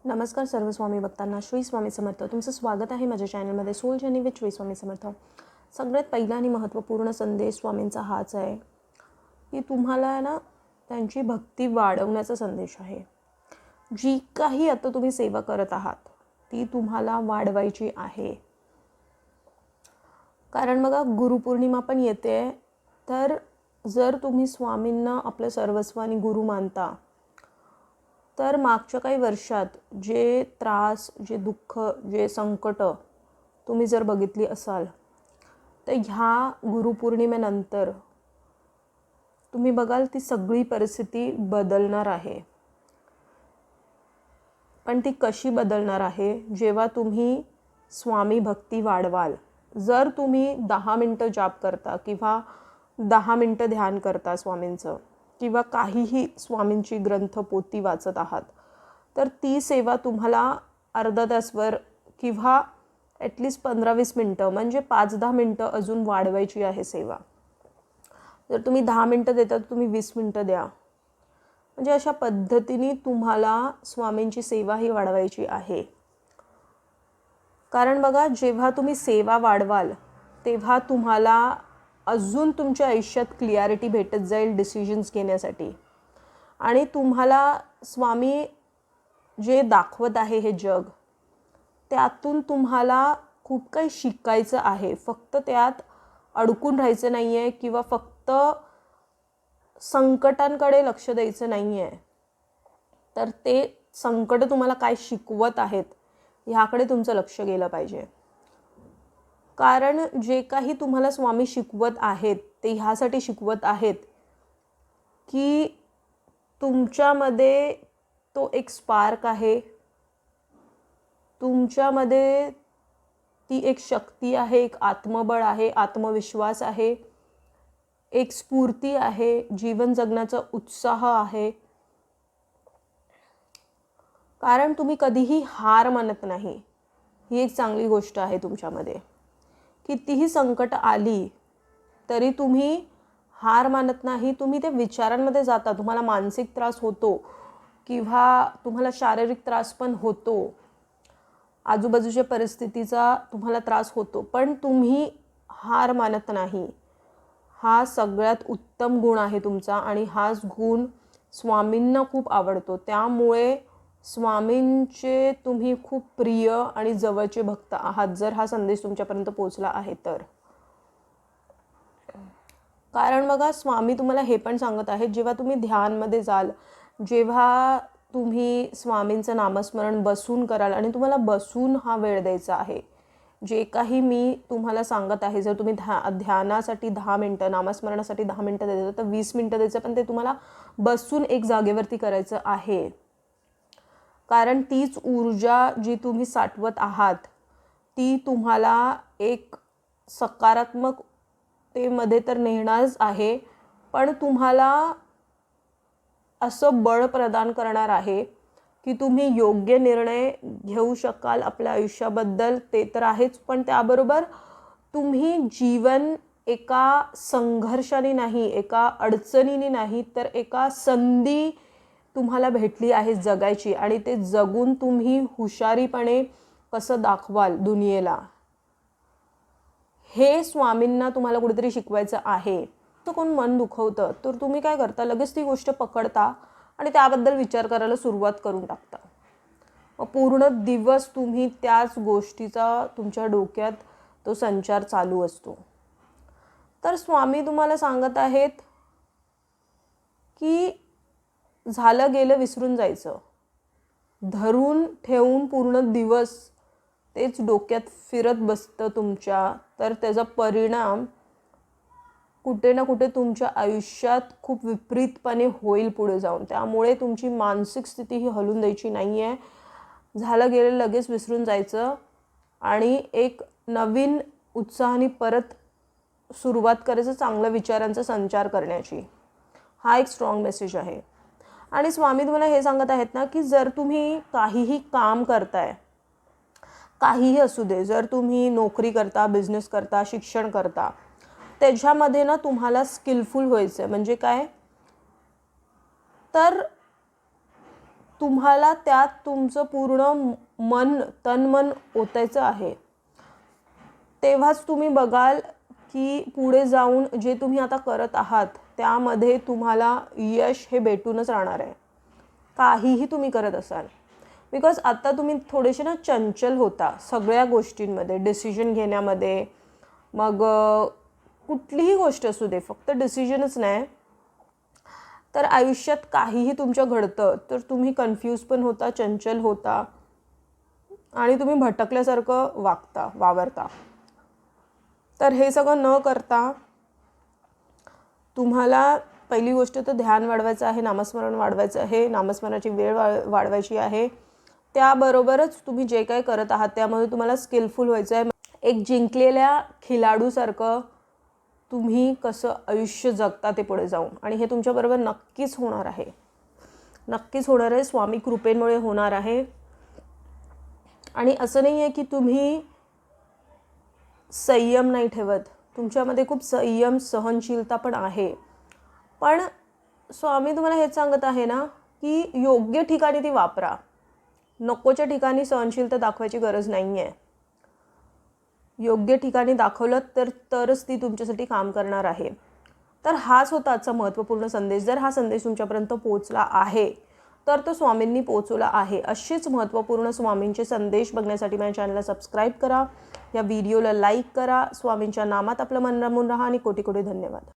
नमस्कार सर्व स्वामी भक्तांना. श्री स्वामी समर्थ. तुमचं स्वागत आहे माझ्या चॅनलमध्ये soul journey with Shri Swami Samarth. सगळ्यात पहिला आणि महत्त्वपूर्ण संदेश स्वामींचा हाच आहे की तुम्हाला ना त्यांची भक्ती वाढवण्याचा संदेश आहे. जी काही आता तुम्ही सेवा करत आहात ती तुम्हाला वाढवायची आहे. कारण बघा गुरुपौर्णिमा पण येते, तर जर तुम्ही स्वामींना आपलं सर्वस्व आणि गुरु मानता तर मागच्या काही वर्षात जे त्रास, जे दुःख, जे संकट तुम्ही जर बघितली असाल तर ह्या गुरुपौर्णिमेनंतर तुम्ही बघाल ती सगळी परिस्थिती बदलणार आहे. पण ती कशी बदलणार आहे? जेव्हा तुम्ही स्वामी भक्ती वाढवाल. जर तुम्ही 10 मिनटं जाप करता किंवा 10 मिनटं ध्यान करता स्वामींचं किंवा काहीही स्वामींची ग्रंथ पोथी वाचत आहात, तर ती सेवा तुम्हाला अर्धा तासवर किंवा ॲटलिस्ट 15-20 मिनटं म्हणजे 5-10 मिनटं अजून वाढवायची आहे सेवा. जर तुम्ही 10 मिनटं देता तर तुम्ही 20 मिनटं द्या. म्हणजे अशा पद्धतीने तुम्हाला स्वामींची सेवा ही वाढवायची आहे. कारण बघा जेव्हा तुम्ही सेवा वाढवाल तेव्हा तुम्हाला अजून तुमच्या आयुष्यात क्लिअरिटी भेटत जाईल डिसिजन्स घेण्यासाठी. आणि तुम्हाला स्वामी जे दाखवत आहे हे जग, त्यातून तुम्हाला खूप काही शिकायचं आहे. फक्त त्यात अडकून राहायचं नाही आहे किंवा फक्त संकटांकडे लक्ष द्यायचं नाही आहे. तर ते संकट तुम्हाला काय शिकवत आहेत ह्याकडे तुमचं लक्ष गेलं पाहिजे. कारण जे काही तुम्हाला स्वामी शिकवत आहेत ते ह्यासाठी शिकवत आहेत की तुमच्यामध्ये तो एक स्पार्क आहे, तुमच्यामध्ये ती एक शक्ती आहे, एक आत्मबळ आहे, आत्मविश्वास आहे, एक स्फूर्ती आहे, जीवन जगण्याचा उत्साह आहे. कारण तुम्ही कधीही हार मानत नाही, ही एक चांगली गोष्ट आहे तुमच्यामध्ये. कितीही संकट आली तरी तुम्ही हार मानत नाही. तुम्ही ते विचारांमध्ये जाता. तुम्हाला मानसिक त्रास होतो किंवा तुम्हाला शारीरिक त्रास पण होतो, आजूबाजूच्या परिस्थितीचा तुम्हाला त्रास होतो, पण तुम्ही हार मानत नाही. हा सगळ्यात उत्तम गुण आहे तुमचा आणि हाच गुण स्वामींना खूप आवडतो. त्यामुळे स्वामींचे तुम्ही खूप प्रिय आणि जवळचे भक्त आहात, जर हा संदेश तुमच्यापर्यंत पोहोचला आहे तर. कारण बघा स्वामी तुम्हाला हे पण सांगत आहेत, जेव्हा तुम्ही ध्यानमध्ये जाल, जेव्हा तुम्ही स्वामींचं नामस्मरण बसून कराल आणि तुम्हाला बसून हा वेळ द्यायचा आहे. जे काही मी तुम्हाला सांगत आहे, जर तुम्ही ध्यानासाठी 10 मिनटं, नामस्मरणासाठी 10 मिनटं द्यायचं तर 20 मिनटं द्यायचं, पण ते तुम्हाला बसून एक जागेवरती करायचं आहे. कारण तीच ऊर्जा जी तुम्ही साठवत आहात ती तुम्हाला एक सकारात्मकतेमध्ये तर नेणारच आहे, पण तुम्हाला असं बळ प्रदान करणार आहे की तुम्ही योग्य निर्णय घेऊ शकाल आपल्या आयुष्याबद्दल. ते तर आहेच, पण त्याबरोबर तुम्ही जीवन एका संघर्षाने नाही, एका अडचणीने नाही, तर एका संधी तुम्हाला भेटली आहे जगायची. आणि ते जगून तुम्ही हुशारीपणे कसं दाखवाल दुनियेला, हे स्वामींना तुम्हाला कुठेतरी शिकवायचं आहे. तर कोण मन दुखवतं तर तुम्ही काय करता, लगेच ती गोष्ट पकडता आणि त्याबद्दल विचार करायला सुरुवात करून टाकता. पूर्ण दिवस तुम्ही त्याच गोष्टीचा तुमच्या डोक्यात तो संचार चालू असतो. तर स्वामी तुम्हाला सांगत आहेत की झालं गेलं विसरून जायचं. धरून ठेवून पूर्ण दिवस तेच डोक्यात फिरत बसतं तुमच्या, तर त्याचा परिणाम कुठे ना कुठे तुमच्या आयुष्यात खूप विपरीतपणे होईल पुढे जाऊन. त्यामुळे तुमची मानसिक स्थिती ही हलून द्यायची नाही आहे. झालं गेलं लगेच विसरून जायचं आणि एक नवीन उत्साहाने परत सुरुवात करायचं, चांगल्या विचारांचा संचार करण्याची. हा एक स्ट्रॉंग मेसेज आहे. आणि स्वामी तुम्हाला हे सांगत आहेत ना की जर तुम्ही काहीही काम करताय, काहीही असू दे, जर तुम्ही नोकरी करता, बिझनेस करता, शिक्षण करता, त्याच्यामध्ये ना तुम्हाला स्किलफुल व्हायचं आहे. म्हणजे काय, तर तुम्हाला त्यात तुमचं पूर्ण मन तन-मन ओतायचं आहे. तेव्हाच तुम्ही बघाल की पुढे जाऊन जे तुम्ही आता करत आहात त्यामध्ये तुम्हाला यश हे भेटूनच राहणार आहे, काहीही तुम्ही करत असाल. बिकॉज आता तुम्ही थोडेसे ना चंचल होता सगळ्या गोष्टींमध्ये, डिसिजन घेण्यामध्ये. मग कुठलीही गोष्ट असू दे, फक्त डिसिजनच नाही तर आयुष्यात काहीही तुमच्या घडतं तर तुम्ही कन्फ्यूज पण होता, चंचल होता आणि तुम्ही भटकल्यासारखं वावरता. तर हे सगळं न करता तुम्हाला पहिली गोष्ट तर ध्यान वाढवायचं आहे, नामस्मरण वाढवायचं आहे, नामस्मरणाची वेळ वाढवायची आहे. त्याबरोबरच तुम्ही जे काही करत आहात त्यामध्ये तुम्हाला स्किलफुल व्हायचं आहे. एक जिंकलेल्या खिलाडूसारखं तुम्ही कसं आयुष्य जगता ते पुढे जाऊन, आणि हे तुमच्याबरोबर नक्कीच होणार आहे, नक्कीच होणार आहे. स्वामी कृपेमुळे होणार आहे. आणि असं नाही आहे की तुम्ही संयम नाही ठेवत, तुमच्यामध्ये खूप संयम सहनशीलता पण आहे. पण स्वामी तुम्हाला हेच सांगत आहे ना की योग्य ठिकाणी ती वापरा. नकोच्या ठिकाणी सहनशीलता दाखवायची गरज नाही आहे. योग्य ठिकाणी दाखवलं तरच ती तुमच्यासाठी काम करणार आहे. तर हाच होता आजचा महत्त्वपूर्ण संदेश. जर हा संदेश तुमच्यापर्यंत पोहोचला आहे तर तो स्वामींनी पोहोचवला आहे. असेच महत्त्वपूर्ण स्वामींचे संदेश बघण्यासाठी माझ्या चॅनलला सबस्क्राईब करा, या व्हिडिओला लाईक करा. स्वामींच्या नामात आपलं मन रमून राहा आणि कोटी कोटी धन्यवाद.